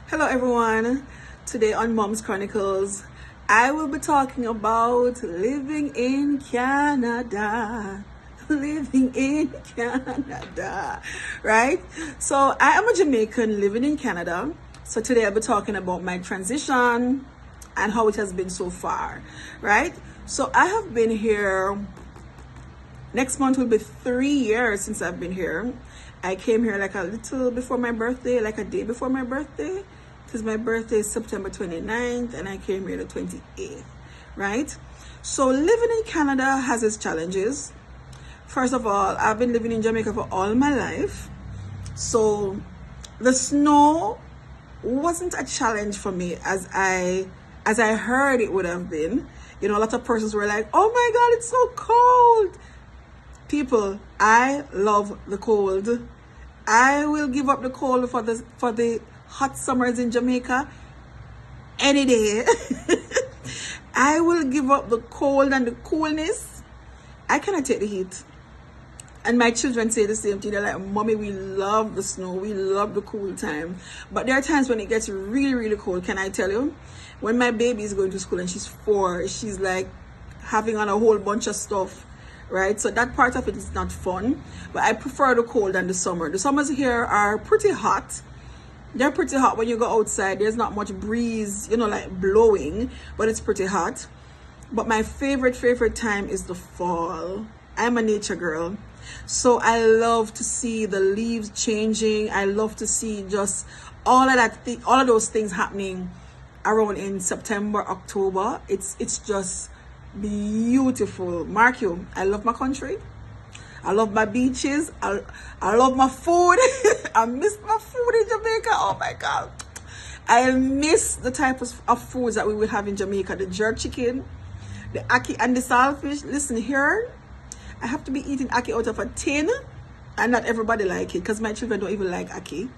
Hello everyone. Today on Mom's Chronicles, I will be talking about living in Canada. Living in Canada, right? So I am a Jamaican living in Canada. So today I'll be talking about my transition and how it has been so far, right? So I have been here, next month will be 3 years since I've been here. I came here like a little before my birthday, like a day before my birthday, because my birthday is September 29th and I came here the 28th, right? So living in Canada has its challenges. First of all, I've been living in Jamaica for all my life. So the snow wasn't a challenge for me as I heard it would have been. You know, a lot of persons were like, oh my God, it's so cold. People, I love the cold. I will give up the cold for the hot summers in Jamaica any day. I will give up the cold and the coolness. I cannot take the heat. And my children say the same thing. They're like, Mommy, we love the snow. We love the cool time. But there are times when it gets really, really cold. Can I tell you? When my baby is going to school and she's 4, she's like having on a whole bunch of stuff. Right, so that part of it is not fun, but I prefer the cold than the summer. The summers here are pretty hot. They're pretty hot when you go outside. There's not much breeze, you know, like blowing, but it's pretty hot. But my favorite time is the fall. I'm a nature girl, so I love to see the leaves changing. I love to see just all of those things happening around in September, October. It's just beautiful. Mark you, I love my country. I love my beaches. I love my food. I miss my food in Jamaica. Oh my God. I miss the type of foods that we will have in Jamaica. The jerk chicken, the ackee and the saltfish. Listen here, I have to be eating ackee out of a tin, and not everybody like it because my children don't even like ackee.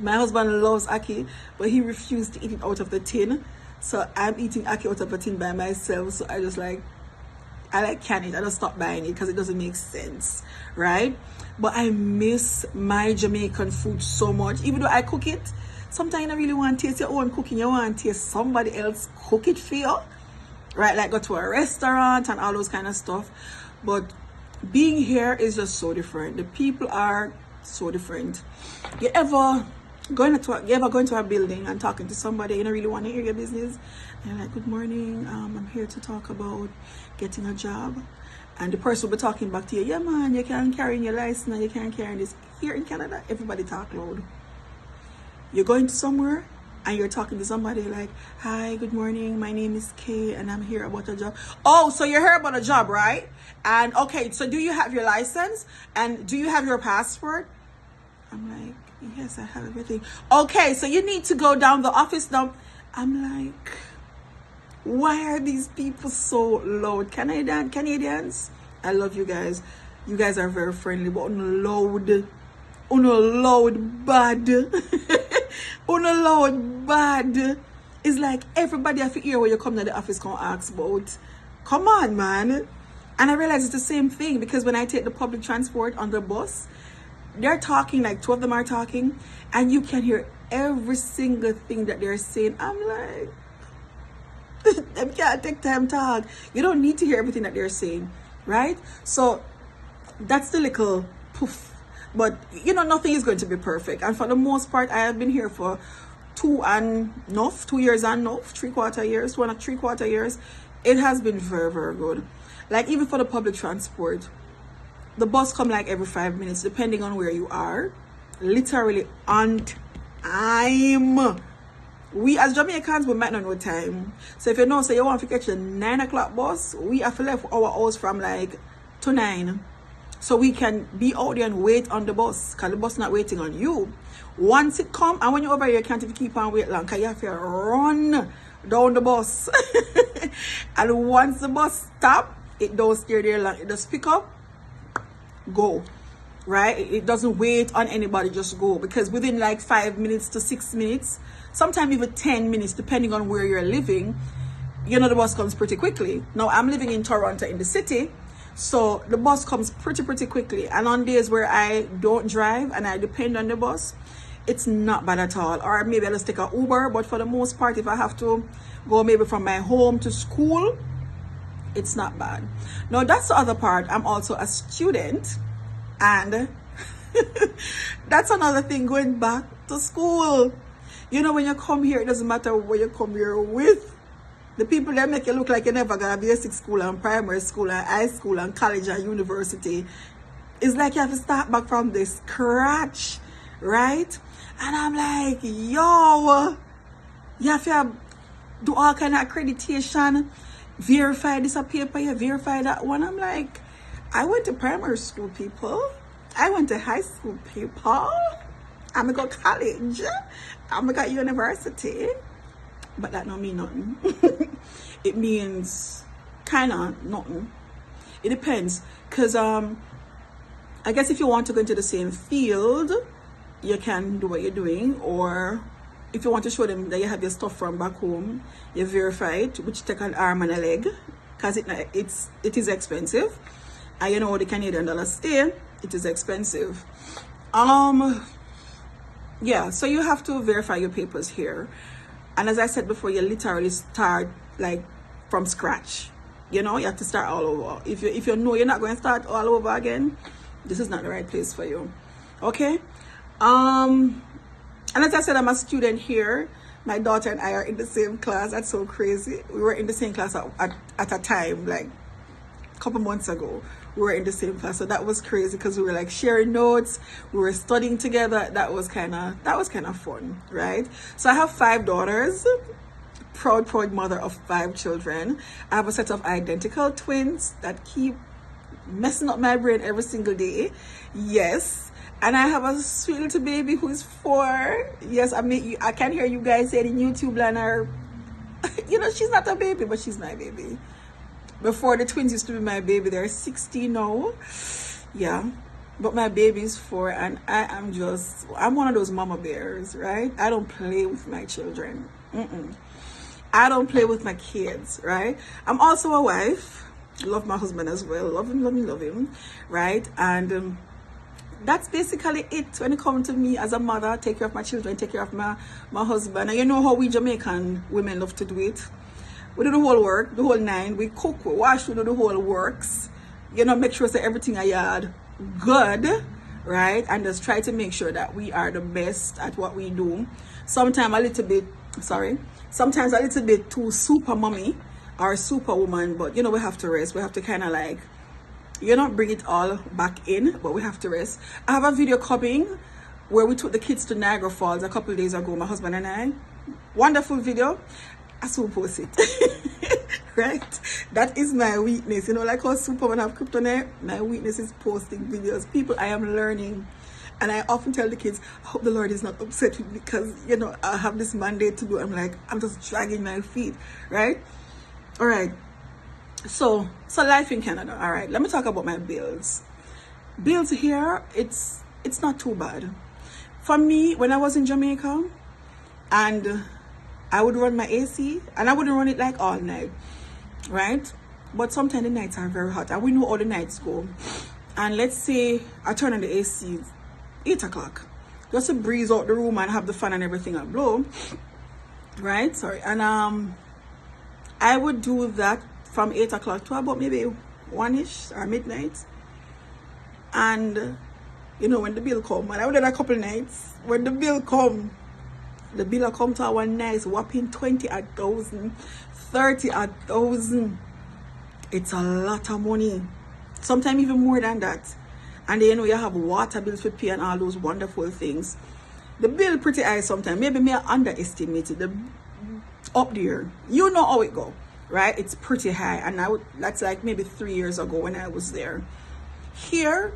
My husband loves ackee, but he refused to eat it out of the tin. So I'm eating ackee out of a tin by myself. So I can it. I don't stop buying it because it doesn't make sense, right? But I miss my Jamaican food so much. Even though I cook it, sometimes you don't really want to taste your own cooking. You want to taste somebody else cook it for you, right? Like go to a restaurant and all those kind of stuff. But being here is just so different. The people are so different. You ever go into a building and talking to somebody, you don't really want to hear your business, and you're like, good morning, I'm here to talk about getting a job, and the person will be talking back to you, yeah man, you can't carry your license and you can't carry this. Here in Canada, everybody talk loud. You're going to somewhere and you're talking to somebody like, hi, good morning, my name is Kay and I'm here about a job. Oh, so you're here about a job, right? And okay, so do you have your license and do you have your passport? I'm like, yes, I have everything. Okay, so you need to go down the office now. I'm like, why are these people so loud? Canadians, I love you guys. You guys are very friendly, but loud bad. Loud bad. It's like everybody have to hear when you come to the office come ask about. Come on, man. And I realize it's the same thing because when I take the public transport on the bus, they're talking, like 2 of them are talking, and you can hear every single thing that they're saying. I'm like, them can't take time talk. You don't need to hear everything that they're saying, right? So that's the little poof. But you know, nothing is going to be perfect. And for the most part, I have been here for 2 years and enough, 3/4 years, 2.75 years. It has been very, very good. Like even for the public transport, the bus come like every 5 minutes, depending on where you are. Literally on time. We as Jamaicans, we might not know time. So if you know, say you want to catch the 9 o'clock bus, we have to left our house from like to 9. So we can be out there and wait on the bus, because the bus not waiting on you. Once it come, and when you're over here, you can't even keep on wait long, because you have to run down the bus. And once the bus stop, it don't stay there long. It just pick up, go, right? It doesn't wait on anybody, just go, because within like 5 minutes to 6 minutes, sometimes even 10 minutes, depending on where you're living, you know, the bus comes pretty quickly. Now I'm living in Toronto in the city, so the bus comes pretty quickly. And on days where I don't drive and I depend on the bus, it's not bad at all. Or maybe I'll just take a Uber, but for the most part, if I have to go maybe from my home to school, it's not bad. Now that's the other part. I'm also a student, and that's another thing, going back to school. You know, when you come here, it doesn't matter where you come here with. The people that make you look like you never got basic school and primary school and high school and college and university. It's like you have to start back from the scratch, right? And I'm like, yo, you have to do all kind of accreditation, verify this paper, you verify that one. I'm like, I went to primary school, people. I went to high school, people. I'm gonna go college. I'm gonna go university. But that don't mean nothing. It means kind of nothing. It depends. Because I guess if you want to go into the same field, you can do what you're doing. Or if you want to show them that you have your stuff from back home, you verify it, which take an arm and a leg. Because it is expensive. And you know how the Canadian dollar stay, it is expensive. Yeah, so you have to verify your papers here. And as I said before, you literally start like from scratch. You know, you have to start all over. If you know you're not going to start all over again, this is not the right place for you. Okay? And as I said, I'm a student here. My daughter and I are in the same class. That's so crazy. We were in the same class at a time, like a couple months ago. We were in the same class, so that was crazy because we were like sharing notes, we were studying together. That was kind of fun, right? So I have 5 daughters, proud mother of 5 children. I have a set of identical twins that keep messing up my brain every single day. Yes. And I have a sweet little baby who is 4. Yes, I can hear you guys saying in YouTube land, her, you know, she's not a baby, but she's my baby. Before, the twins used to be my baby. They're 16 now. Yeah. But my baby is 4, and I'm one of those mama bears, right? I don't play with my children. I don't play with my kids, right? I'm also a wife. Love my husband as well. Love him, right? And that's basically it when it comes to me as a mother. Take care of my children, take care of my husband. And you know how we Jamaican women love to do it. We do the whole work, the whole 9. We cook, we wash, we do the whole works. You know, make sure that everything I had good, right? And just try to make sure that we are the best at what we do. Sometimes a little bit too super mommy or super woman, but you know, we have to rest. We have to kind of like, you know, bring it all back in, but we have to rest. I have a video coming where we took the kids to Niagara Falls a couple of days ago, my husband and I. Wonderful video. I still post it. Right? That is my weakness. You know, like how Superman have kryptonite, my weakness is posting videos. People, I am learning. And I often tell the kids, I hope the Lord is not upset with me because, you know, I have this mandate to do. I'm like, I'm just dragging my feet, right? All right. So life in Canada. All right. Let me talk about my bills. Bills here, it's not too bad. For me, when I was in Jamaica, and I would run my AC, and I wouldn't run it like all night, right? But sometimes the nights are very hot, and we know all the nights go. And let's say I turn on the AC 8 o'clock, just to breeze out the room and have the fan and everything and blow, right? Sorry. And I would do that from 8 o'clock to about maybe 1ish or midnight. And you know, when the bill come, and I would do that a couple nights. When the bill come, the bill will come to our nice whopping 20,000, 30,000. It's a lot of money. Sometimes even more than that. And then, you know, you have water bills to pay and all those wonderful things. The bill pretty high sometimes. Maybe me underestimated the up there. You know how it go, right? It's pretty high. And that's like maybe 3 years ago when I was there. Here,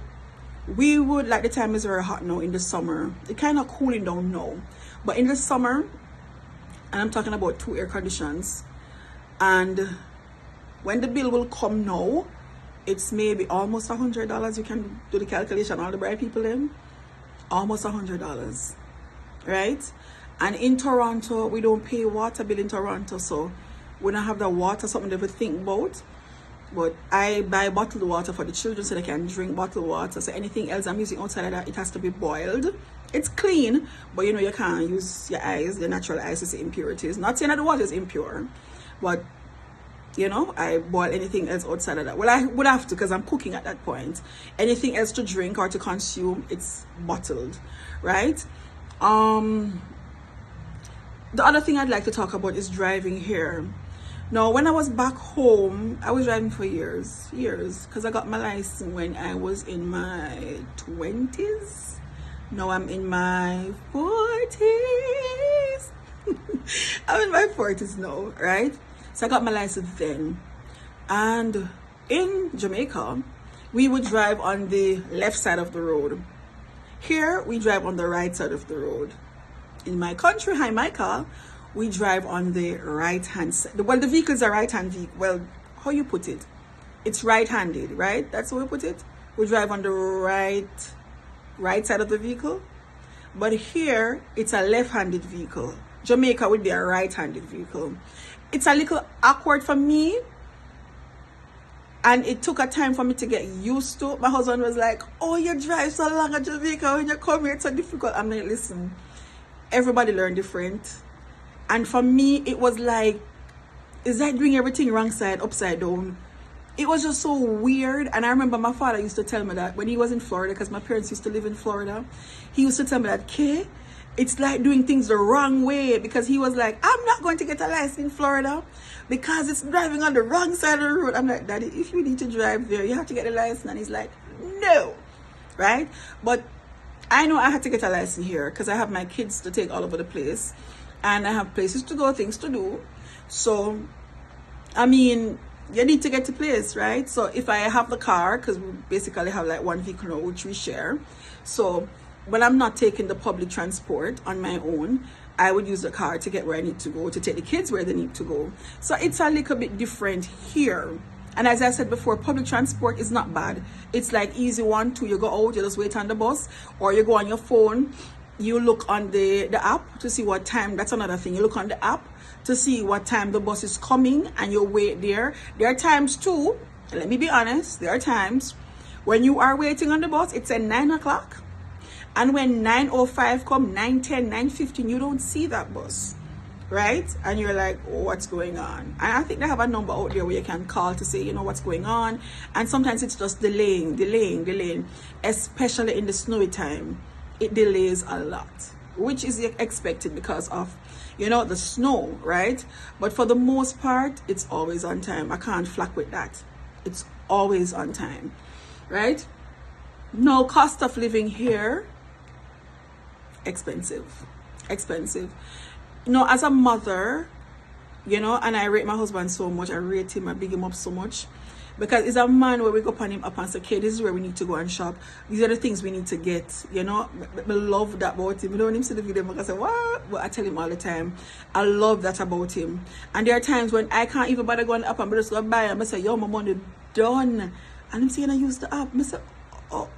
we would, like, the time is very hot now in the summer. It kind of cooling down now. But in the summer, and I'm talking about 2 air conditions, and when the bill will come now, it's maybe almost $100. You can do the calculation, all the bright people in, almost $100, right? And in Toronto, we don't pay water bill in Toronto, so we don't have the water, something to think about. But I buy bottled water for the children so they can drink bottled water. So anything else I'm using outside of that, it has to be boiled It's clean, but you know, you can't use your eyes, the natural eyes, to see impurities. Not saying that the water is impure, but you know, I boil anything else outside of that. Well, I would have to, because I'm cooking at that point. Anything else to drink or to consume, it's bottled, right? The other thing I'd like to talk about is driving here. Now, when I was back home, I was driving for years, because I got my license when I was in my 20s. Now I'm in my 40s. I'm in my 40s now, right? So I got my license then. And in Jamaica, we would drive on the left side of the road. Here, we drive on the right side of the road. In my country, Jamaica, we drive on the right-hand side. Well, the vehicles are right-hand vehicle. Well, how you put it? It's right-handed, right? That's how we put it. We drive on the right side of the vehicle. But here, it's a left-handed vehicle. Jamaica would be a right-handed vehicle. It's a little awkward for me, and it took a time for me to get used to. My husband was like, oh, you drive so long at Jamaica, when you come here, it's so difficult. I'm like, listen, everybody learn different. And for me, it was like, is that doing everything wrong side, upside down? It was just so weird. And I remember my father used to tell me that when he was in Florida, because my parents used to live in Florida, he used to tell me that, Kay, it's like doing things the wrong way, because he was like, I'm not going to get a license in Florida because it's driving on the wrong side of the road. I'm like, Daddy, if you need to drive there, you have to get a license. And he's like, no, right? But I know I had to get a license here because I have my kids to take all over the place, and I have places to go, things to do. So, I mean, you need to get to place, right? So if I have the car, because we basically have like one vehicle now, which we share. So when I'm not taking the public transport on my own, I would use the car to get where I need to go, to take the kids where they need to go. So it's a little bit different here. And as I said before, public transport is not bad. It's like easy 1, 2, you go out, you just wait on the bus, or you go on your phone, you look on the app to see what time. That's another thing. You look on the app to see what time the bus is coming, and you wait there. There are times too, let me be honest, there are times when you are waiting on the bus, it's at 9 o'clock. And when 9:05 come, 9:10, 9:15, you don't see that bus, right? And you're like, oh, what's going on? And I think they have a number out there where you can call to say, you know, what's going on. And sometimes it's just delaying, especially in the snowy time. It delays a lot, which is expected because of, you know, the snow, right? But for the most part, it's always on time. I can't flack with that. It's always on time, right? No, cost of living here, expensive. You know, as a mother, you know, and I rate my husband so much, I rate him, I big him up so much, because he's a man where we go upon him up and say, okay, this is where we need to go and shop. These are the things we need to get, you know. I love that about him. You know, when him see the video, I say, what? But I tell him all the time, I love that about him. And there are times when I can't even bother going up and just go buy him. I say, yo, my money done. And him saying, I use the app. I say, oh.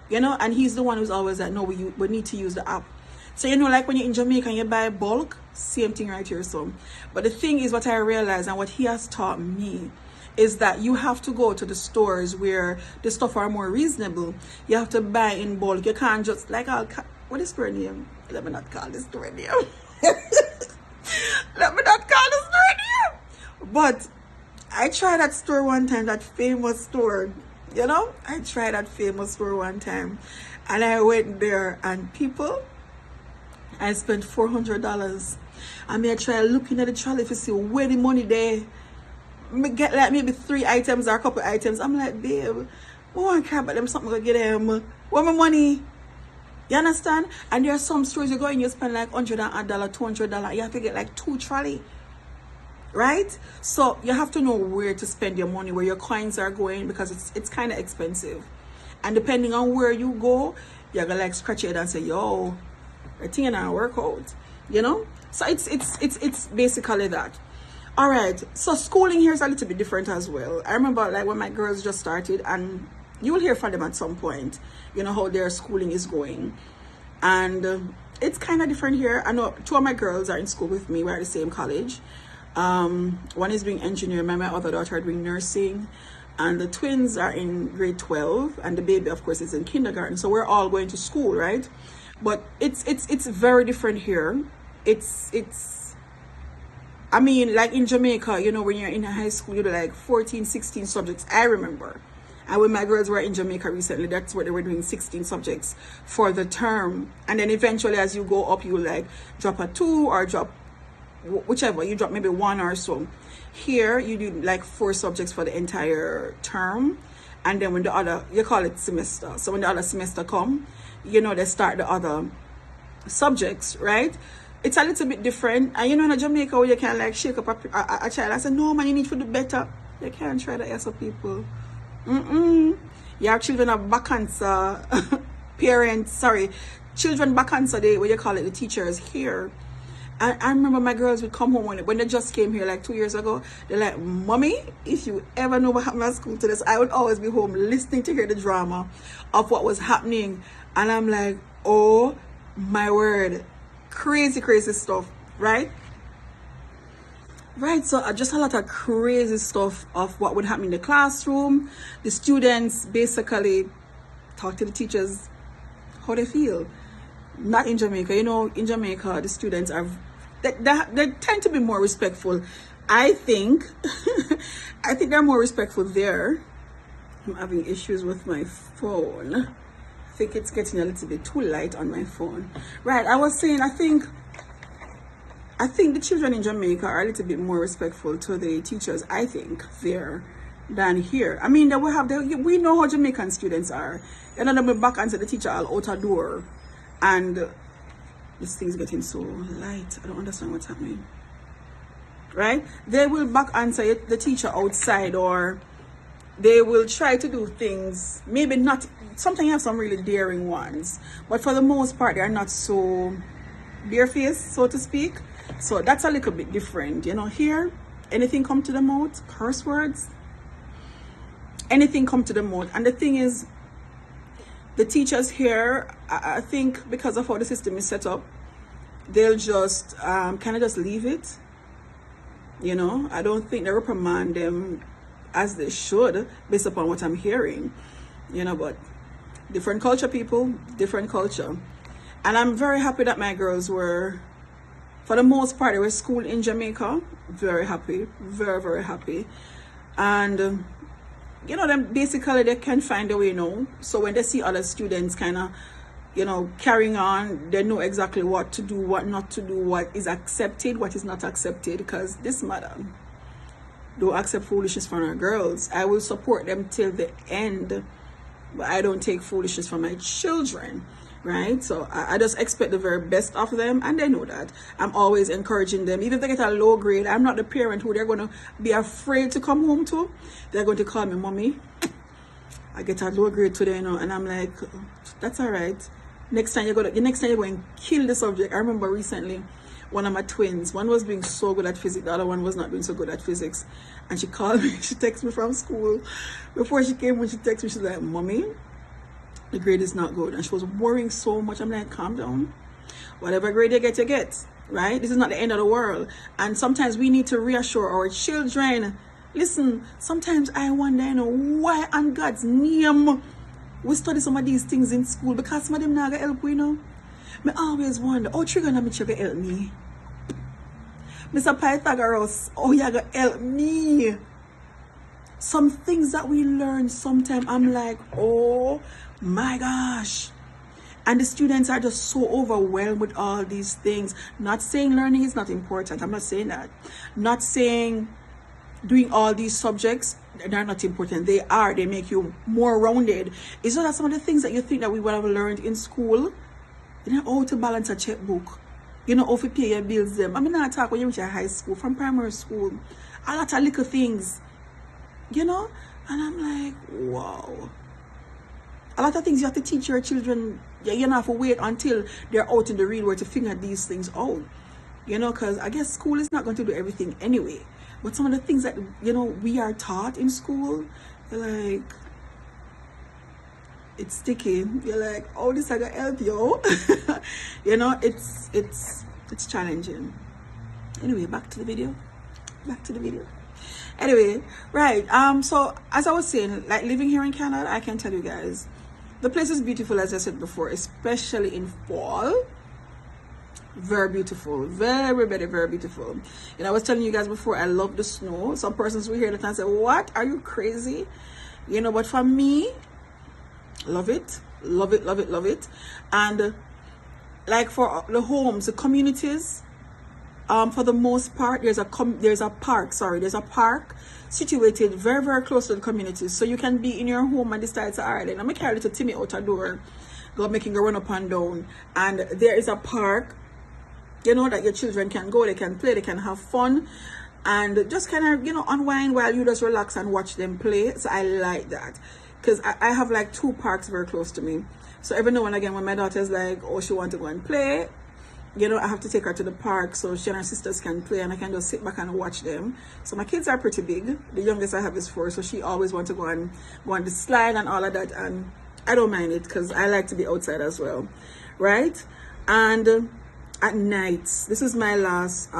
You know, and he's the one who's always like, no, we need to use the app. So, you know, like when you're in Jamaica and you buy bulk, same thing right here. So, but the thing is, what I realize and what he has taught me is that you have to go to the stores where the stuff are more reasonable. You have to buy in bulk. You can't just, like, what is store name? Let me not call this store name. Let me not call this store name. But I tried that store one time, that famous store. You know, I tried that famous store one time, and I went there, and people, I spent $400. I mean, I tried looking at the trolley to see where the money there. Me get like maybe 3 items or a couple items. I'm like, babe, I want to care about them, something to get them. Where my money? You understand? And there are some stores you go in, you spend like $100, $200. You have to get like 2 trolley. Right? So you have to know where to spend your money, where your coins are going, because it's kind of expensive. And depending on where you go, you're gonna like scratch your head and say, yo, I think it's not work out. You know? So it's basically that. All right. So schooling here is a little bit different as well. I remember like when my girls just started, and you will hear from them at some point, you know, how their schooling is going. And it's kind of different here. I know 2 of my girls are in school with me. We're at the same college. One is doing engineering, my other daughter are doing nursing, and the twins are in grade 12, and the baby of course is in kindergarten, so we're all going to school, right? But it's very different here. It's I mean, like in Jamaica, you know, when you're in high school, you do like 14, 16 subjects, I remember. And when my girls were in Jamaica recently, that's what they were doing, 16 subjects for the term. And then eventually as you go up, you like drop a 2 or drop whichever, you drop maybe 1 or so. Here you do like 4 subjects for the entire term, and then when the other, you call it semester, so when the other semester come, you know, they start the other subjects, right? It's a little bit different. And you know, in Jamaica where you can like shake up a child and say, no man, you need to do better. You can't try that as a people. Your children have back cancer. Parents, sorry, children back cancer day, what you call it, the teachers here. And I remember my girls would come home when they just came here like 2 years ago. They're like, mommy, if you ever know what happened at school today, I would always be home listening to hear the drama of what was happening. And I'm like, oh my word, crazy stuff, right? Right, so just a lot of crazy stuff of what would happen in the classroom. The students basically talk to the teachers how they feel. Not in Jamaica, you know, in Jamaica the students are they tend to be more respectful, I think. I think they're more respectful there. I'm having issues with my phone. I think it's getting a little bit too light on my phone. Right, I was saying, I think the children in Jamaica are a little bit more respectful to the teachers, I think, there than here. I mean, we know how Jamaican students are. They're not going back and say the teacher all out a door. And this thing's getting so light. I don't understand what's happening. Right? They will back answer the teacher outside, or they will try to do things, maybe not, sometimes you have some really daring ones, but for the most part, they are not so barefaced, so to speak. So that's a little bit different. You know, here, anything come to the mouth, curse words, anything come to the mouth. And the thing is, the teachers here, I think because of how the system is set up, they'll just kind of just leave it. You know, I don't think they reprimand them as they should based upon what I'm hearing. You know, but different culture, people, different culture. And I'm very happy that my girls were, for the most part, they were schooled in Jamaica. Very happy, very happy. And you know, then basically they can find a way now. So when they see other students kind of, you know, carrying on, they know exactly what to do, what not to do, what is accepted, what is not accepted. Because this mother don't accept foolishness from our girls. I will support them till the end, but I don't take foolishness from my children. Right? So I just expect the very best of them, and they know that. I'm always encouraging them. Even if they get a low grade, I'm not the parent who they're going to be afraid to come home to. They're going to call me, mommy, I get a low grade today, you know, and I'm like, that's all right. Next time you're going to kill the subject. I remember recently one of my twins, one was doing so good at physics, the other one was not doing so good at physics. And she called me, she texted me from school. Before she came, when she texted me, she's like, mommy, the grade is not good. And she was worrying so much. I'm like, calm down. Whatever grade you get, right? This is not the end of the world. And sometimes we need to reassure our children. Listen, sometimes I wonder, you know, why on God's name we study some of these things in school, because some of them not gonna help, you know. I always wonder, oh, trigonometry gonna help me. Mr. Pythagoras, oh, you gonna help me. Some things that we learn sometimes, I'm like, oh my gosh. And the students are just so overwhelmed with all these things. Not saying learning is not important. I'm not saying that. Not saying doing all these subjects, they're not important. They are. They make you more rounded. It's just that some of the things that you think that we would have learned in school, you know, how to balance a checkbook, you know, how to pay your bills them. I mean, I talk when you reach high school, from primary school, a lot of little things, you know. And I'm like, wow. A lot of things you have to teach your children. You don't have to wait until they're out in the real world to figure these things out. You know, because I guess school is not going to do everything anyway. But some of the things that, you know, we are taught in school, you're like, it's sticky. You're like, oh, this I gotta help you. You know, it's challenging. Anyway, back to the video. Anyway, right. So as I was saying, like living here in Canada, I can tell you guys, the place is beautiful, as I said before, especially in fall. Very beautiful, very, very, very beautiful. And I was telling you guys before, I love the snow. Some persons will hear that and say, what, are you crazy? You know, but for me, love it, love it, love it, love it. And like for the homes, the communities, for the most part, there's a park situated very, very close to the communities. So you can be in your home and decide to, all right, then I'm gonna carry little Timmy out the door, go making a run up and down, and there is a park, you know, that your children can go, they can play, they can have fun, and just kind of, you know, unwind while you just relax and watch them play. So I like that, because I have like 2 parks very close to me. So every now and again, when my daughter's like, oh, she wants to go and play, you know, I have to take her to the park so she and her sisters can play, and I can just sit back and watch them. So my kids are pretty big. The youngest I have is 4, so she always wants to go on the slide and all of that, and I don't mind it because I like to be outside as well, right? And at nights, this is my last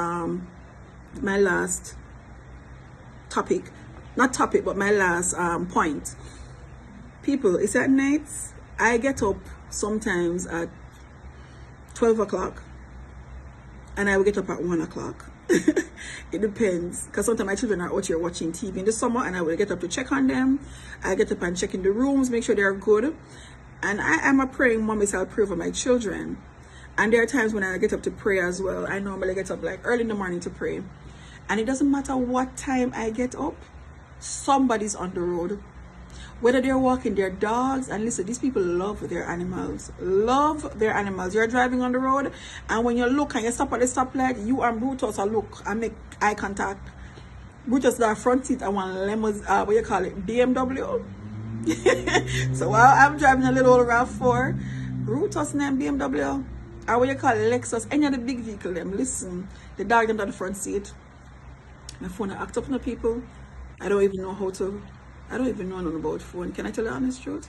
topic, not topic, but my last point. People, it's at nights. I get up sometimes at 12 o'clock, and I will get up at 1 o'clock. It depends, because sometimes my children are out here watching TV in the summer, and I will get up to check on them. I get up and check in the rooms, make sure they're good. And I am a praying mommy, so I'll pray for my children. And there are times when I get up to pray as well. I normally get up like early in the morning to pray. And it doesn't matter what time I get up, somebody's on the road. Whether they're walking their dogs, and listen, these people love their animals. Love their animals. You're driving on the road, and when you look and you stop at the stoplight, you and Brutus will look and make eye contact. Brutus the front seat and one lemon, what you call it, BMW. So while I'm driving a little old RAV4, Brutus name BMW, or what you call it, Lexus, any of the big vehicle them, listen, the dog them to the front seat. My phone act up on the people. I don't even know nothing about phone. Can I tell you the honest truth?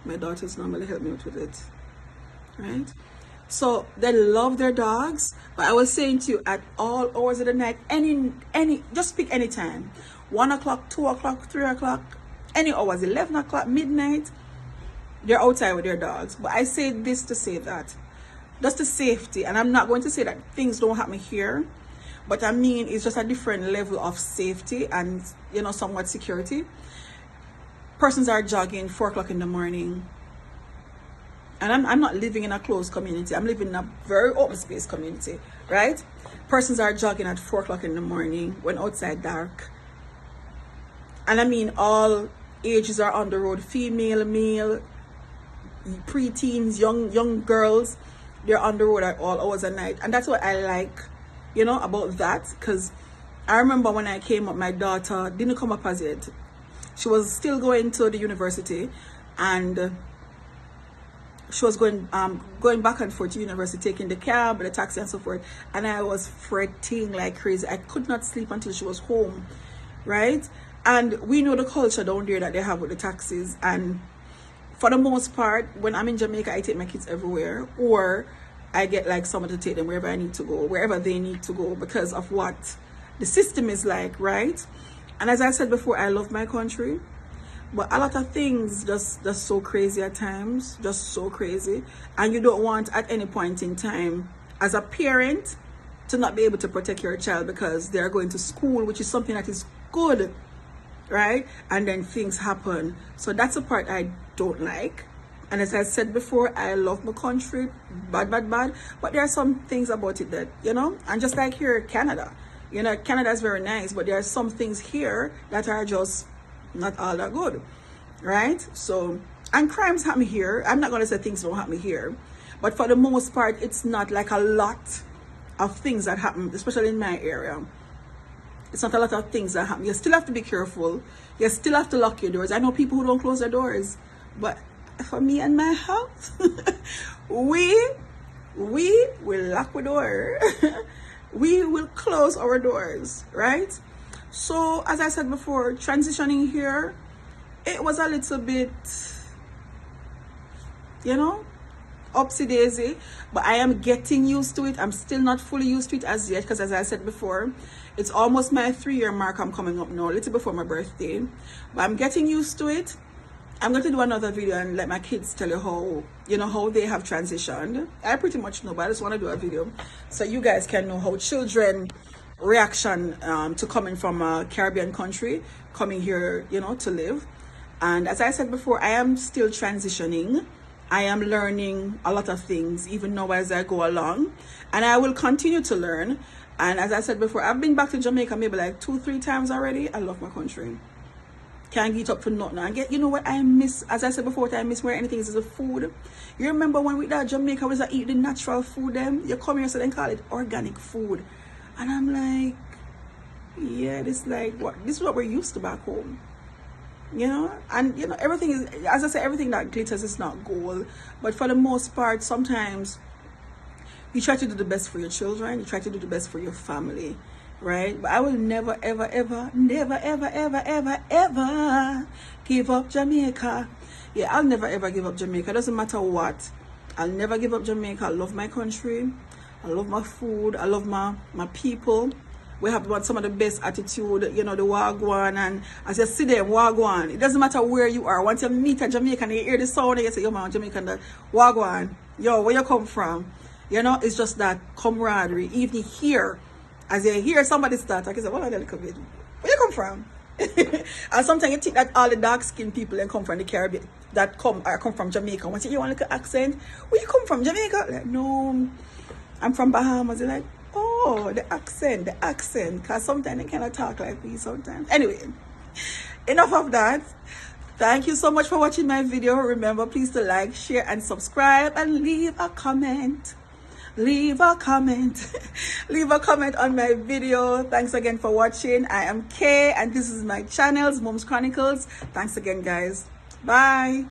My daughters normally help me out with it, right? So they love their dogs, but I was saying to you, at all hours of the night, any, just pick any time, 1 o'clock, 2 o'clock, 3 o'clock, any hours, 11 o'clock, midnight, they're outside with their dogs. But I say this to say that, just the safety, and I'm not going to say that things don't happen here, but I mean, it's just a different level of safety and, you know, somewhat security. Persons are jogging 4 o'clock in the morning, and I'm not living in a closed community. I'm living in a very open space community, right? Persons are jogging at 4 o'clock in the morning when outside dark. And I mean, all ages are on the road, female, male, preteens, young girls, they're on the road at all hours of night. And that's what I like, you know, about that, because I remember when I came up, my daughter didn't come up as yet. She was still going to the university, and she was going back and forth to university, taking the cab, the taxi, and so forth. And I was fretting like crazy. I could not sleep until she was home, right? And we know the culture down there that they have with the taxis. And for the most part, when I'm in Jamaica, I take my kids everywhere, or I get like someone to take them wherever I need to go, wherever they need to go, because of what the system is like, right? And as I said before, I love my country, but a lot of things just so crazy at times, just so crazy. And you don't want at any point in time, as a parent, to not be able to protect your child because they're going to school, which is something that is good, right? And then things happen. So that's the part I don't like. And as I said before, I love my country, bad, but there are some things about it that, you know, and just like here, Canada. You know, Canada is very nice, but there are some things here that are just not all that good, right? So, and crimes happen here. I'm not going to say things don't happen here, but for the most part, it's not like a lot of things that happen, especially in my area. It's not a lot of things that happen. You still have to be careful. You still have to lock your doors. I know people who don't close their doors, but for me and my house, we will lock the door. We will close our doors, right? So as I said before, transitioning here, it was a little bit, you know, upsy daisy, but I am getting used to it. I'm still not fully used to it as yet, because as I said before, it's almost my 3-year mark. I'm coming up now, a little before my birthday, but I'm getting used to it. I'm going to do another video and let my kids tell you how, how they have transitioned. I pretty much know, but I just want to do a video so you guys can know how children reaction to coming from a Caribbean country, coming here, to live. And as I said before, I am still transitioning. I am learning a lot of things, even now as I go along. And I will continue to learn. And as I said before, I've been back to Jamaica maybe like 2-3 times already. I love my country. Can't get up for nothing. And get, what I miss, as I said before, what I miss more anything is the food. You remember when we were at Jamaica, we was eat the natural food them? You come here, so they call it organic food. And I'm like, yeah, this is what we're used to back home. And everything is, as I say, everything that glitters is not gold, but for the most part, sometimes you try to do the best for your children, you try to do the best for your family, right? But I will never ever give up Jamaica. Yeah, I'll never ever give up Jamaica. It doesn't matter what, I'll never give up Jamaica. I love my country, I love my food, I love my people. We have some of the best attitude, the wagwan, and as you see them, wagwan, it doesn't matter where you are. Once you meet a Jamaican, you hear the sound, and you say, yo man, Jamaican, the wagwan, yo, where you come from? It's just that camaraderie. Even here, as you hear somebody start, I can say, well, where you come from? And sometimes you think that all the dark-skinned people that come from the Caribbean, that come from Jamaica, once you hear one little accent, where you come from, Jamaica? Like, no, I'm from Bahamas. They're like, oh, the accent, because sometimes they cannot talk like me sometimes. Anyway, enough of that. Thank you so much for watching my video. Remember, please to like, share, and subscribe, and leave a comment. Leave a comment on my video. Thanks again for watching. I am Kay, and this is my channel's Mom's Chronicles. Thanks again, guys. Bye.